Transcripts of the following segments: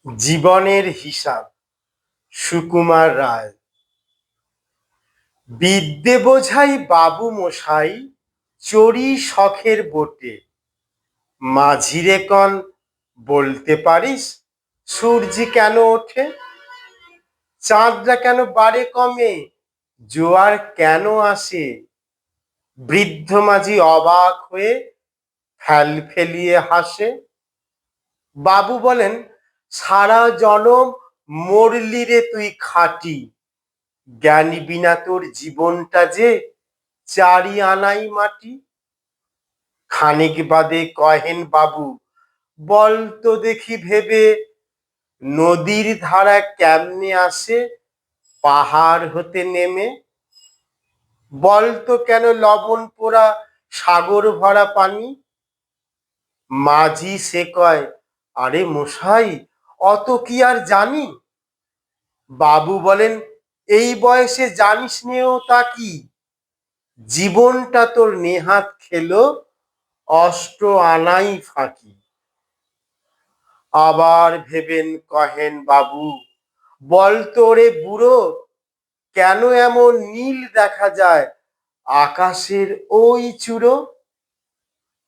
জীবনের হিসাব। সুকুমার রায়। বিদ্যে বোঝাই বাবু মশাই, চড়ি শখের বোটে। মাঝিরে কন বলতে পারিস, সূর্যি কেন ওঠে? চাঁদরা কেন বাড়ে কমে, জোয়ার কেন আসে? বৃদ্ধ মাঝি অবাক হয়ে ফেল ফেলিয়ে হাসে। বাবু বলেন, সারা জনম মরলি রে তুই খাঁটি, জ্ঞানী বিনা তোর জীবনটা যে চারি আনাই মাটি। খানিক বাদে কহেন বাবু, বল তো দেখি ভেবে, নদীর ধারা কেমনে আসে পাহাড় হতে নেমে? বলতো কেন লবণ পোড়া সাগর ভরা পানি? মাঝি সে কয়, আরে মশাই, অত কি আর জানি? বাবু বলেন, এই বয়সে জানিস নেও তা কি? জীবনটা তোর নেহাত খেলো অষ্ট আনাই ফাঁকি। আবার ভেবেন কহেন বাবু, বলতো রে বুড়ো, কেন এমন নীল দেখা যায় আকাশের ওই চূড়ো?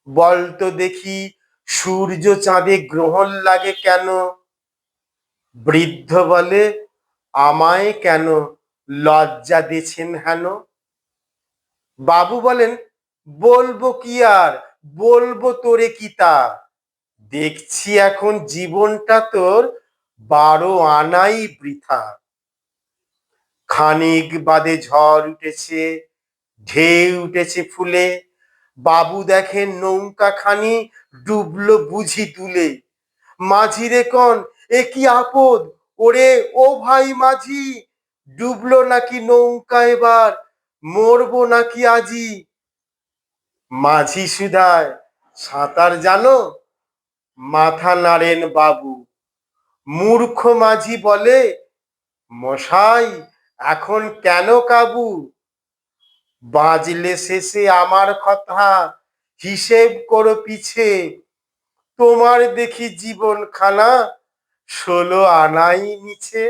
বলতো দেখি, সূর্য চাঁদে গ্রহণ লাগে কেন? বৃদ্ধ বলে, আমায় কেন লজ্জা দিছেন হেন? বাবু বলেন, বলবো কি আর, বলবো তোরে কি তা, দেখছি এখন জীবনটা তোর 12 আনাই বৃথা। খানিক বাদে ঝড় উঠেছে, ঢেউ উঠেছে ফুলে। বাবু দেখেন নৌকা খানি ডুবলো বুঝি তুলে। মাঝিরে কন, এ কি আপদ, ওরে ও ভাই মাঝি, ডুবলো নাকি নৌকা এবার, মরবো নাকি আজি? মাঝি সুধায়, সাঁতার জানো? মাথা নাড়েন বাবু। মূর্খ মাঝি বলে, মশাই এখন কেন কাবু? বাজলে শেষে আমার কথা, হিসেব করো পিছে। তোমার দেখি জীবন খানা 16 আনাই মিছে।